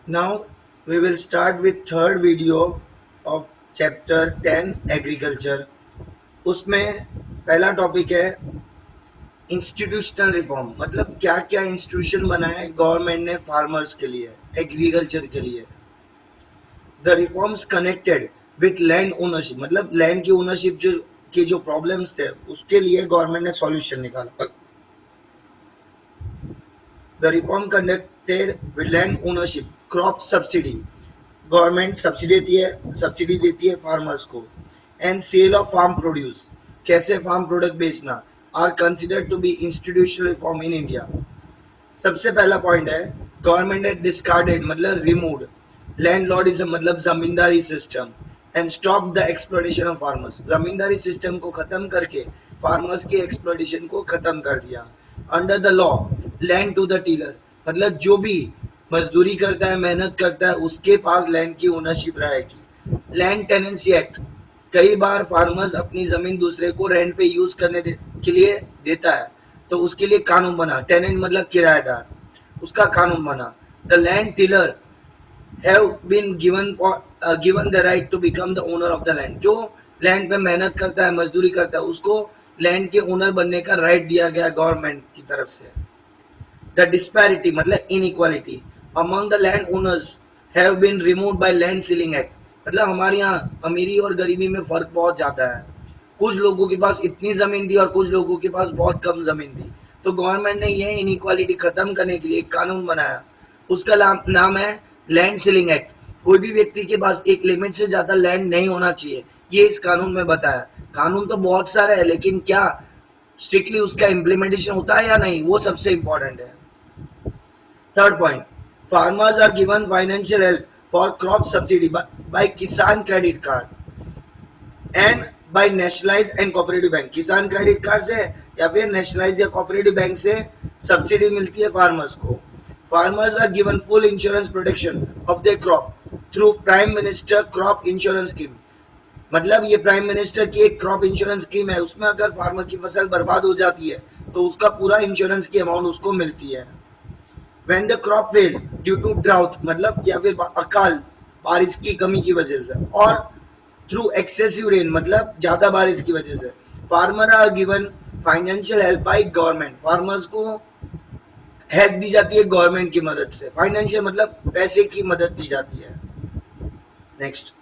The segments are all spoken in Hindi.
Now we will start with third video of chapter 10 agriculture. उसमें पहला टॉपिक है इंस्टीट्यूशनल रिफॉर्म, मतलब क्या क्या इंस्टीट्यूशन बनाए है गवर्नमेंट ने फार्मर्स के लिए, एग्रीकल्चर के लिए। The reforms connected with land ownership, मतलब लैंड की ओनरशिप जो के जो प्रॉब्लम्स थे उसके लिए गवर्नमेंट ने सॉल्यूशन निकाला। The reform connected with land ownership, crop subsidy, government subsidy देती है फार्मर्स को। And sale of farm produce, कैसे फार्म प्रोडक्ट बेचना, are considered to be institutional reform in India. सबसे पहला पॉइंट है गवर्नमेंट ने डिस्कार्डेड मतलब रिमूव्ड लैंडलॉर्डिज्म, मतलब zamindari system, and stop the exploitation of farmers, zamindari system को खत्म करके फार्मर्स की एक्सप्लॉयटेशन को खत्म कर दिया। Under the law land to the tiller, मतलब जो भी मजदूरी करता है मेहनत करता है उसके पास लैंड की ओनरशिप रहेगी। लैंड टेनेंसी एक्ट, कई बार फार्मर्स अपनी जमीन दूसरे को रेंट पे यूज करने के लिए देता है तो उसके लिए कानून बना, टेनेंट मतलब किराएदार, उसका कानून बना। The land tiller have been given the right to become the owner of the land, जो लैंड पे मेहनत करता है मजदूरी करता है उसको लैंड के ओनर बनने का राइट दिया गया गवर्नमेंट की तरफ से। द डिस्पैरिटी मतलब inequality among the land owners have been removed by land ceiling act, मतलब हमारे यहाँ अमीरी और गरीबी में फर्क बहुत ज्यादा है। कुछ लोगों के पास इतनी जमीन थी और कुछ लोगों के पास बहुत कम जमीन थी, तो गवर्नमेंट ने यह इनइक्वालिटी खत्म करने के लिए एक कानून बनाया। उसका नाम है लैंड सीलिंग एक्ट। कोई भी व्यक्ति के पास एक लिमिट से ज्यादा लैंड नहीं होना चाहिए, ये इस कानून में बताया। कानून तो बहुत सारे है लेकिन क्या स्ट्रिक्टली उसका इम्प्लीमेंटेशन होता है या नहीं, वो सबसे इंपॉर्टेंट है। Third point, farmers are given financial help for crop subsidy by Kisan credit card and by nationalise and cooperative bank. Kisan credit card से या फिर नेशनलाइज या कोऑपरेटिव बैंक से सब्सिडी मिलती है फार्मर्स को। Farmers are given full insurance protection of their crop through prime minister crop insurance scheme, मतलब ये प्राइम मिनिस्टर की एक क्रॉप इंश्योरेंस स्कीम है, उसमें अगर फार्मर की फसल बर्बाद हो जाती है तो उसका पूरा इंश्योरेंस की अमाउंट उसको मिलती है। When the crop fail due to drought, मतलब या फिर अकाल बारिश की कमी की वजह से, और थ्रू एक्सेसिव रेन मतलब ज्यादा बारिश की वजह से, farmer are given financial help by government, farmers को हेल्प दी जाती है गवर्नमेंट की मदद से। फाइनेंशियल मतलब पैसे की मदद दी जाती है। Next,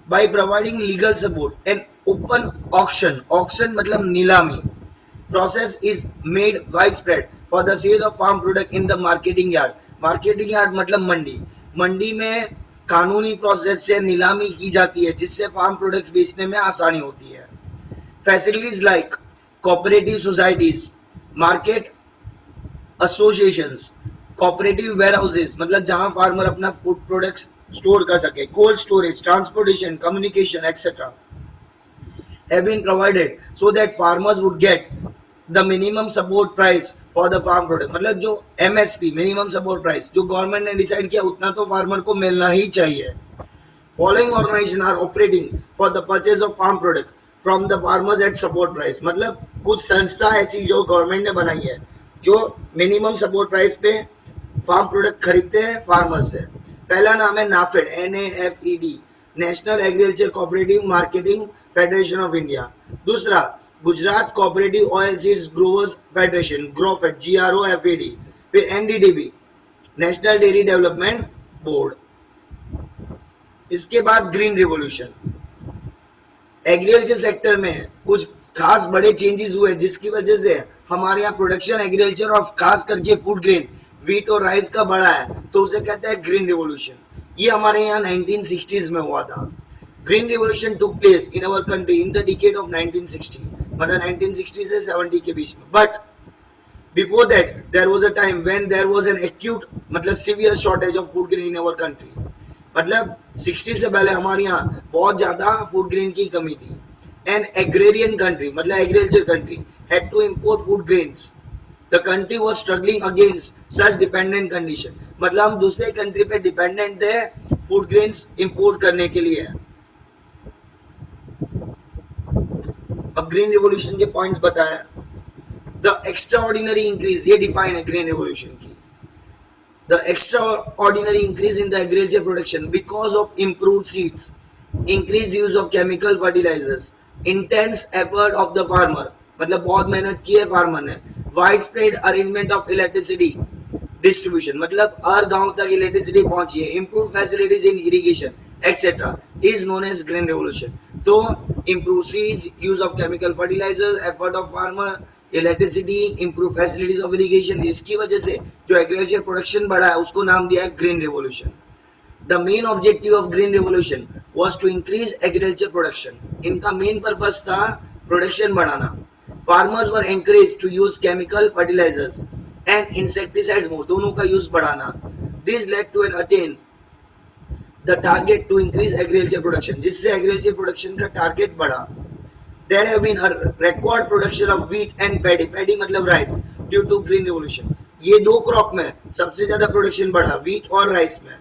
by providing legal support and open auction, auction मतलब नीलामी process is made widespread for the sale of farm product in the marketing yard। marketing yard मतलब मंडी, मंडी में कानूनी प्रोसेस से नीलामी की जाती है जिससे फार्म प्रोडक्ट्स बेचने में आसानी होती है। Facilities like cooperative societies, market associations, cooperative warehouses, मतलब जहां फार्मर अपना फूड प्रोडक्ट्स स्टोर कर सके, cold storage, transportation, communication etcetera have been provided so that farmers would get the minimum support price for the farm product, मतलब जो MSP मिनिमम सपोर्ट प्राइस जो गवर्नमेंट ने डिसाइड किया उतना तो फार्मर को मिलना ही चाहिए। Following organization are operating for the purchase of farm product from the farmers at support price, मतलब कुछ संस्था ऐसी जो गवर्नमेंट ने बनाई है जो मिनिमम सपोर्ट प्राइस पे फार्म प्रोडक्ट खरीदते हैं फार्मर से। पहला नाम है NAFED, NAFED, national agriculture cooperative marketing federation of India. दूसरा Gujarat cooperative oil seeds growers federation, GROFED, GROFED। फिर NDDB, national dairy development board. इसके बाद ग्रीन रिवॉल्यूशन, एग्रीकल्चर सेक्टर में कुछ खास बड़े चेंजेस हुए जिसकी वजह से हमारे यहाँ प्रोडक्शन एग्रीकल्चर और खास करके फूड ग्रेन वीट और राइस का बढ़ा है, तो उसे कहते हैं ग्रीन रिवॉल्यूशन। ये हमारे यहाँ 1960s में हुआ था। Green revolution took place in our country in the decade of 1960, मतलब 1960 से 70 के बीच में। But before that there was a time when there was an acute मतलब severe shortage of food grain in our country, मतलब 60 से पहले हमारे यहाँ बहुत ज्यादा फूड ग्रेन की कमी थी। एन एग्रेरियन कंट्री मतलब agriculture country had to import food grains, the country was struggling against such dependent condition, मतलब हम दूसरे कंट्री पे डिपेंडेंट थे फूड ग्रेन्स इंपोर्ट करने के लिए। अब ग्रीन रिवॉल्यूशन के पॉइंट्स बताया। द एक्स्ट्रा ऑर्डिनरी इंक्रीज, ये डिफाइन है ग्रीन रिवॉल्यूशन की। The extraordinary increase in the agriculture production because of improved seeds, increased use of chemical fertilizers, intense effort of the farmer, मतलब बहुत मेहनत की है फार्मर ने, widespread arrangement of electricity distribution, मतलब हर गांव तक इलेक्ट्रिसिटी पहुंची है, improved facilities in irrigation etc. is known as green revolution. तो improved seeds, use of chemical fertilizers, effort of farmer, electricity, improve facilities of irrigation, इसकी वजह से जो एग्रीकल्चर प्रोडक्शन बढ़ा है उसको नाम दिया है green revolution. The main objective of green revolution was to increase agriculture production. इनका मेन पर्पस था प्रोडक्शन बढ़ाना. Farmers were encourage to use chemical fertilisers and insecticides more, दोनों का यूज बढ़ाना. This led to an attain the target to increase agriculture production, जिससे एग्रीकल्चर प्रोडक्शन का टारगेट बढ़ा. There have been a record production of wheat and paddy. Paddy मतलब rice due to green revolution. ये दो क्रॉप में सबसे ज्यादा प्रोडक्शन बढ़ा, wheat और rice में.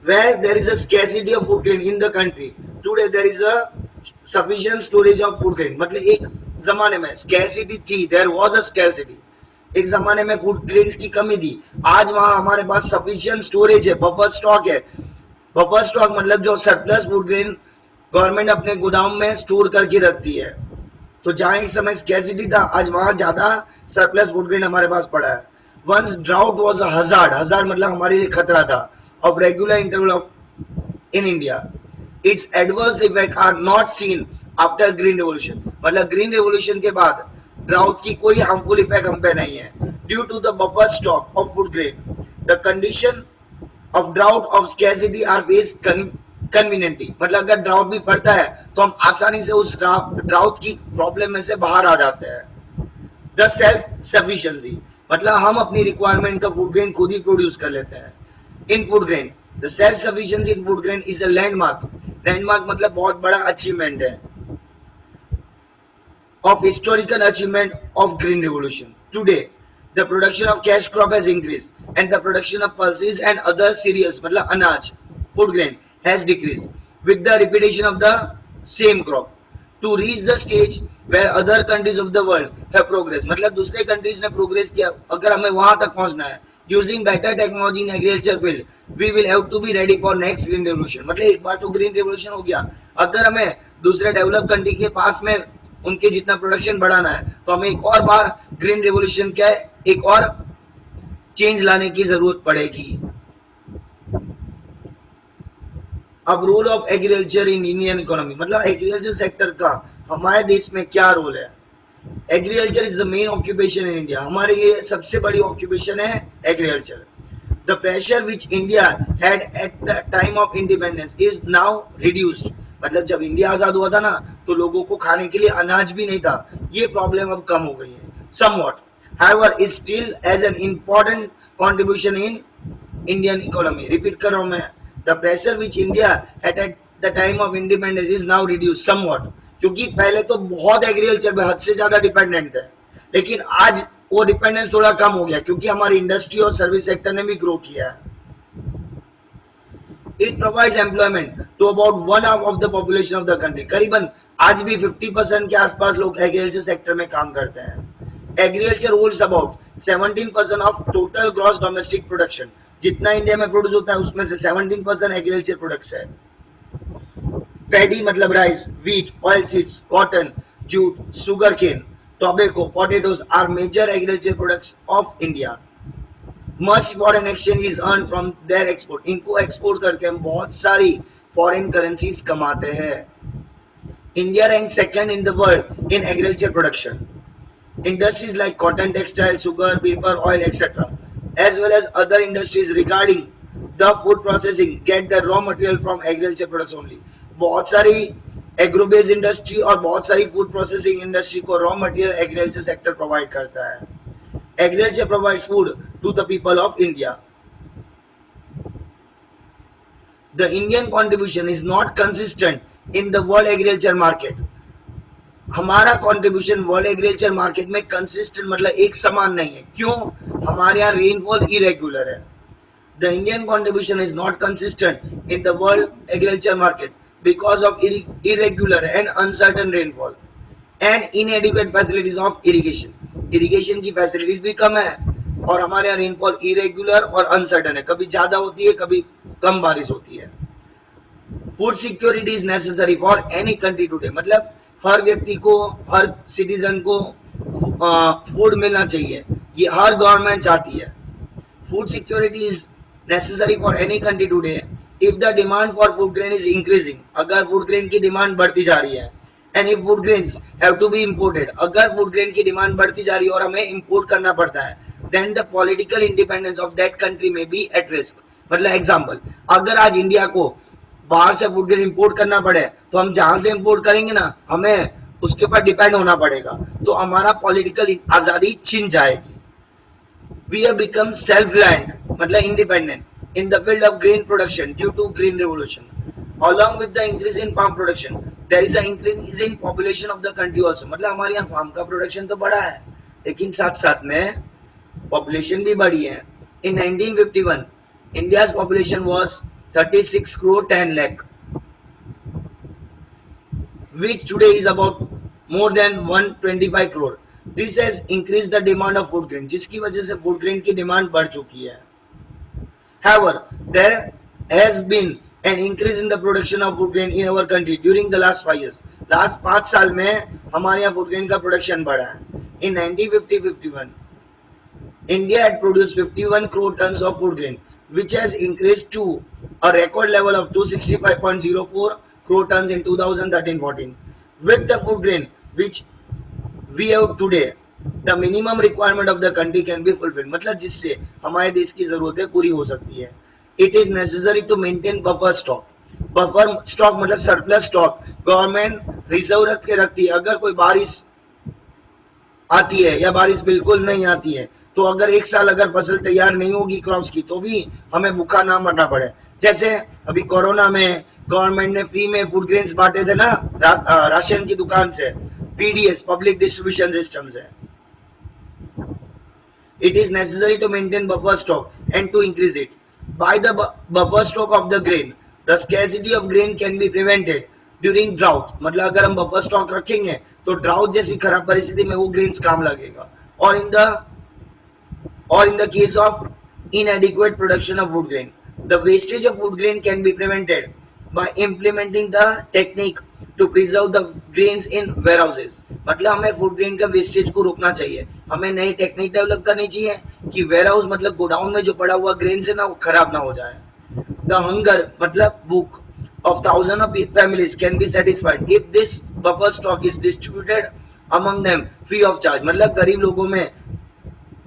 Where there is a scarcity of food grain in the country, today there is a sufficient storage of food grain. मतलब एक जमाने में scarcity थी, there was a scarcity. एक जमाने में फूड ग्रेन्स की कमी थी, आज वहां हमारे पास सफिशिएंट स्टोरेज है, बफर स्टॉक है. बफर स्टॉक मतलब जो सरप्लस फूड ग्रेन गवर्नमेंट अपने गोदाम में स्टोर करके रखती है. तो जहां एक समय स्कैसिटी था, आज वहां ज्यादा सरप्लस फूड ग्रेन हमारे पास पड़ा है. Once drought was a hazard, hazard मतलब हमारे लिए खतरा था, of regular interval of in India. Its adverse effect are not seen after green revolution, मतलब ग्रीन रेवोल्यूशन के बाद ड्राउट की कोई हार्मफुल इफेक्ट हम पे नहीं है. Due to the buffer stock of food grain, the condition of drought of scarcity are face conveniently, मतलब अगर ड्राउट भी पड़ता है तो हम आसानी से उस ड्राउट की प्रॉब्लम में से बाहर आ जाते हैं. द सेल्फ सफिशिएंसी, मतलब हम अपनी रिक्वायरमेंट का फूड ग्रेन खुद ही प्रोड्यूस कर लेते हैं. इन food grain, the self sufficiency in food grain is a landmark. Landmark मतलब बहुत बड़ा अचीवमेंट है of historical achievement of green revolution. Today the production of cash crop has increased and the production of pulses and other cereals मतलब अनाज, food grain has decreased with the repetition of the same crop to reach the stage where other countries of the world have progressed. मतलब दूसरे countries ने progress किया, अगर हमें वहां तक पहुंचना है using better technology in agriculture field we will have to be ready for next green revolution. मतलब एक बार तो green revolution हो गया, अगर हमें दूसरे डेवलप कंट्री के पास में उनके जितना प्रोडक्शन बढ़ाना है तो हमें एक और बार ग्रीन रेवोल्यूशन क्या है, एक और चेंज लाने की जरूरत पड़ेगी. अब role of agriculture in Indian economy, मतलब एग्रीकल्चर सेक्टर का हमारे देश में क्या रोल है. Agriculture is the main occupation in India, हमारे लिए सबसे बड़ी ऑक्यूपेशन है agriculture. The pressure which India had at the time of independence is now reduced, मतलब जब इंडिया आजाद हुआ था ना तो लोगों को खाने के लिए अनाज भी नहीं था, ये प्रॉब्लम अब कम हो गई है. Somewhat however it still as an important contribution in Indian economy. Repeat कर रहा हूं मैं, the pressure which India had at the time of independence is now reduced somewhat, क्योंकि पहले तो बहुत एग्रीकल्चर पे हद से ज्यादा डिपेंडेंट थे, लेकिन आज वो डिपेंडेंस थोड़ा कम हो गया क्योंकि हमारी इंडस्ट्री और सर्विस सेक्टर ने भी ग्रो किया है. It provides employment to about 1/2 of the population of the country. करीबन आज भी 50% के आसपास लोग एग्रीकल्चर सेक्टर में काम करते हैं. Agriculture holds about 17% of total gross domestic production. जितना इंडिया में प्रोड्यूस होता है उसमें से 17% एग्रीकल्चर प्रोडक्ट्स है. पैडी मतलब rice, wheat, oil seeds, cotton, jute, sugar cane, tobacco, potatoes are major agriculture products of India. Much foreign exchange is earn from their export, इनको एक्सपोर्ट करके हम बहुत सारी फॉरेन करेंसीज कमाते हैं. India rank second in the world in agriculture production. Industries like cotton, textile, sugar, paper, oil etcetera as well as other industries regarding the food processing get the raw material from agriculture products only. बहुत सारी एग्रो बेस्ड इंडस्ट्री और बहुत सारी फूड प्रोसेसिंग इंडस्ट्री को raw material agriculture sector provide करता है. Agriculture provides food to the people of India. The Indian contribution is not consistent in the world agriculture market. हमारा कंट्रीब्यूशन वर्ल्ड एग्रीकल्चर मार्केट में कंसिस्टेंट मतलब एक समान नहीं है. क्यों? हमारे यहाँ रेनफॉल इरेगुलर है. The Indian contribution is not consistent in the world agriculture market because of irregular and uncertain rainfall and inadequate facilities of irrigation. Irrigation की फैसिलिटीज भी कम है, और हमारे यहाँ रेनफॉल इरेगुलर और अनसर्टन है, कभी ज्यादा होती है कभी कम बारिश होती है। Food security is necessary for any country today, मतलब हर व्यक्ति को, हर सिटीजन को फूड मिलना चाहिए, ये हर गवर्नमेंट चाहती है। Food security is necessary for any country today if the demand for food grain is increasing, अगर फूड ग्रेन की डिमांड बढ़ती जा रही है। And if food grains have to be imported, अगर फूड ग्रेन की डिमांड बढ़ती जा रही है और हमें इंपोर्ट करना पड़ता है, then the political independence of that country may be at risk. मतलब एग्जांपल, अगर आज इंडिया को बाहर से फूड ग्रेन इंपोर्ट करना पड़े तो हम जहां से इंपोर्ट करेंगे ना, हमें उसके ऊपर डिपेंड होना पड़ेगा, तो हमारा पॉलिटिकल आजादी छिन जाएगी। We have become self-reliant, मतलब independent, in the field of grain production due to green revolution. Along with the increase in farm production, there is an increase in population of the country also. मतलब हमारे यहाँ फार्म का प्रोडक्शन तो बढ़ा है, लेकिन साथ साथ में पॉपुलेशन भी बढ़ी है। In 1951, India's population was 36 crore 10 lakh, which today is about more than 125 crore. This has increased the demand of food grain, जिसकी वजह से फूड ग्रेन की डिमांड बढ़ चुकी है। However, there has been an increase in the production of food grain in our country during the last 5 years. Last 5 साल में हमारे यहाँ फूड ग्रेन का प्रोडक्शन बढ़ा है। In 1950-51, India had produced 51 crore tons of food grain, which has increased to a record level of 265.04 crore tons in 2013-14. With the food grain which we have today, the minimum requirement of the country can be fulfilled, मतलब जिससे हमारे देश की जरूरतें पूरी हो सकती है। It is necessary to maintain buffer stock. Buffer stock मतलब सरप्लस स्टॉक गवर्नमेंट रिजर्व रख के रखती है। अगर कोई बारिश आती है या बारिश बिल्कुल नहीं आती है, तो अगर एक साल अगर फसल तैयार नहीं होगी क्रॉप्स की, तो भी हमें भूखा ना मरना पड़े। जैसे अभी कोरोना में गवर्नमेंट ने फ्री में फूड ग्रेन्स बांटे थे ना, राशन की दुकान से, पीडीएस पब्लिक डिस्ट्रीब्यूशन सिस्टम से। It is necessary to maintain buffer stock and to increase it. By the buffer stock of the grain, the scarcity of grain can be prevented during drought. मतलब अगर हम बफर स्टॉक रखेंगे तो ड्राउट जैसी खराब परिस्थिति में वो ग्रेन्स काम लगेगा। और in the case of inadequate production of food grain, the wastage of food grain can be prevented by implementing the technique to preserve the grains in warehouses. मतलब हमें फूड ग्रेन का वेस्टेज को रोकना चाहिए। हमें नई टेक्निक डेवलप करनी चाहिए कि वेयर हाउस मतलब गोडाउन में जो पड़ा हुआ ग्रेन्स है ना, वो खराब ना हो जाए। द हंगर मतलब भूख of thousands of families can be satisfied if this buffer stock is distributed among them free of charge. मतलब गरीब लोगों में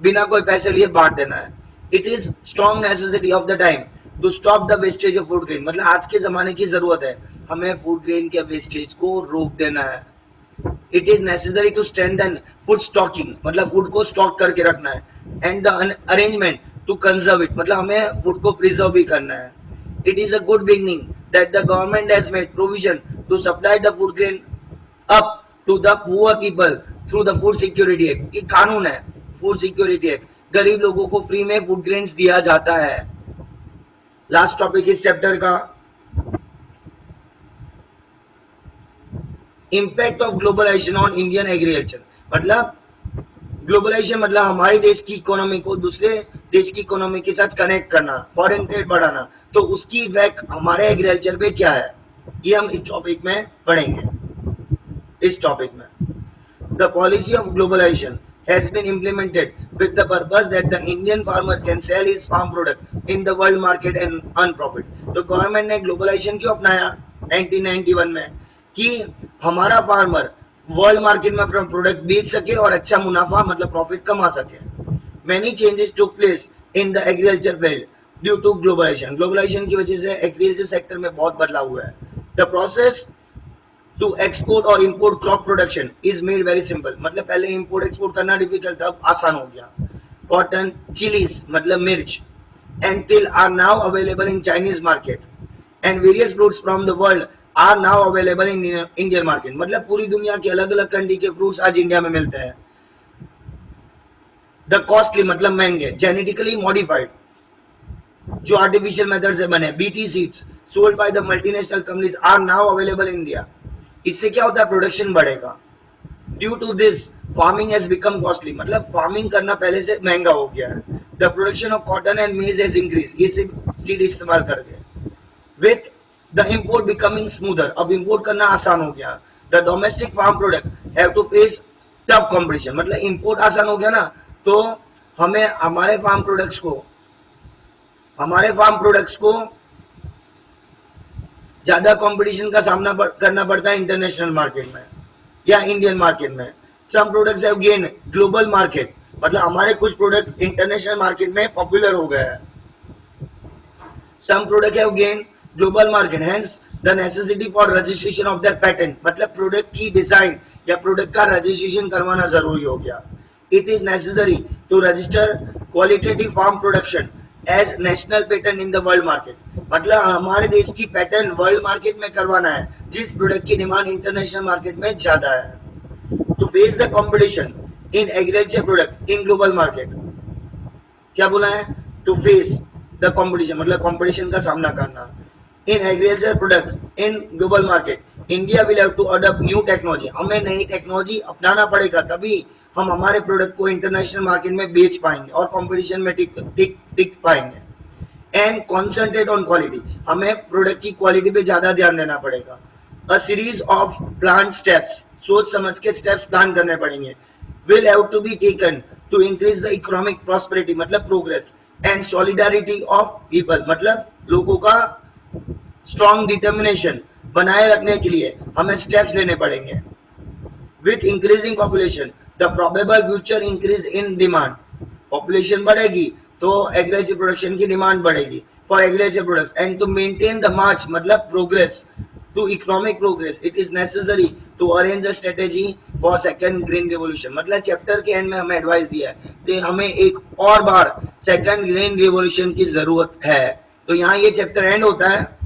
बिना कोई पैसे लिए बांट देना है। It is strong necessity of the time to stop the wastage of food grain. मतलब आज के जमाने की जरूरत है, हमें फूड ग्रेन के वेस्टेज को रोक देना है। It is necessary to strengthen food stocking, मतलब फूड को स्टॉक करके रखना है। And the arrangement to conserve it, मतलब हमें फूड को प्रिजर्व भी करना है। It is a good beginning that the government has made provision to supply the food grain up to the poor people through the Food Security Act. ये कानून है, फूड सिक्योरिटी एक्ट, गरीब लोगों को फ्री में फूड ग्रेन्स दिया जाता है। लास्ट टॉपिक इस चैप्टर का, impact of globalization on Indian agriculture. मतलब ग्लोबलाइजेशन मतलब हमारे देश की इकोनॉमी को दूसरे देश की इकोनॉमी के साथ कनेक्ट करना, फॉरेन ट्रेड बढ़ाना, तो उसकी इफेक्ट हमारे एग्रीकल्चर पे क्या है, ये हम इस टॉपिक में पढ़ेंगे। इस टॉपिक में the policy of globalization has been implemented with the purpose that the Indian farmer can sell his farm product in the world market and earn profit. तो गवर्नमेंट ने ग्लोबलाइजेशन क्यों अपनाया 1991 में, कि हमारा फार्मर वर्ल्ड मार्केट में अपना प्रोडक्ट बेच सके और अच्छा मुनाफा मतलब प्रॉफिट कमा सके। Many changes took place in the agriculture field due to globalization. Globalization की वजह से एग्रीकल्चर सेक्टर में बहुत बदलाव हुआ है। The process to export or import crop production is made very simple. मतलब पहले import export करना डिफिकल्ट था, अब आसान हो गया। Cotton, chilies मतलब मिर्च and till are now available in Chinese market and various fruits from the world are now available in Indian market. मतलब पूरी दुनिया के अलग अलग कंट्री के फ्रूट्स आज इंडिया में मिलते हैं। The costly मतलब महंगे, genetically modified जो आर्टिफिशियल मेथड से बने BT seeds sold by the multinational companies are now available in India. इससे क्या होता है, प्रोडक्शन बढ़ेगा। Due to this farming has become costly, मतलब फार्मिंग करना पहले से महंगा हो गया है। The production of cotton and maize has increase, ये सीड इस्तेमाल करके। With the import becoming smoother, अब इम्पोर्ट करना आसान हो गया। The domestic farm product have to face tough competition, मतलब इम्पोर्ट आसान हो गया ना, तो हमें हमारे फार्म प्रोडक्ट्स को ज्यादा कंपटीशन का सामना करना पड़ता है इंटरनेशनल मार्केट में या इंडियन मार्केट में। Some products have gain global market, मतलब हमारे कुछ प्रोडक्ट इंटरनेशनल मार्केट में पॉपुलर हो गया है। Some product have gain global market, hence the necessity for registration of their patent, मतलब प्रोडक्ट की डिजाइन या प्रोडक्ट का रजिस्ट्रेशन करवाना जरूरी हो गया। It is necessary to register qualitative farm production as national patent in the world market, मतलब हमारे देश की पैटर्न वर्ल्ड मार्केट में करवाना है जिस प्रोडक्ट की डिमांड इंटरनेशनल मार्केट में ज्यादा है। To face the competition in agriculture product in global market, क्या बोला है, टू फेस द कंपटीशन मतलब कंपटीशन का सामना करना in agriculture product in global market, India will have to adopt new technology, हमें नई टेक्नोलॉजी अपनाना पड़ेगा, तभी हम हमारे प्रोडक्ट को इंटरनेशनल मार्केट में बेच पाएंगे और कंपटीशन में टिक पाएंगे। एंड कॉन्सेंट्रेट ऑन क्वालिटी, हमें प्रोडक्ट की क्वालिटी पे ज्यादा ध्यान देना पड़ेगा। A series of plan steps, सोच समझ के स्टेप्स प्लान करने पड़ेंगे। Will have to be taken to increase the economic prosperity, मतलब progress, and solidarity of people, मतलब लोगों का स्ट्रॉन्ग डिटर्मिनेशन बनाए रखने के लिए हमें स्टेप्स लेने पड़ेंगे। With increasing population the probable future increase in demand, population बढ़ेगी तो एग्रीकल्चर प्रोडक्शन की डिमांड बढ़ेगी for agriculture products. And to maintain the march, मतलब progress to economic progress, it is necessary to arrange a strategy for second green revolution, मतलब चैप्टर के एंड में हमें एडवाइस दिया है कि हमें एक और बार सेकंड ग्रीन रिवॉल्यूशन की जरूरत है। तो यहाँ ये चैप्टर एंड होता है।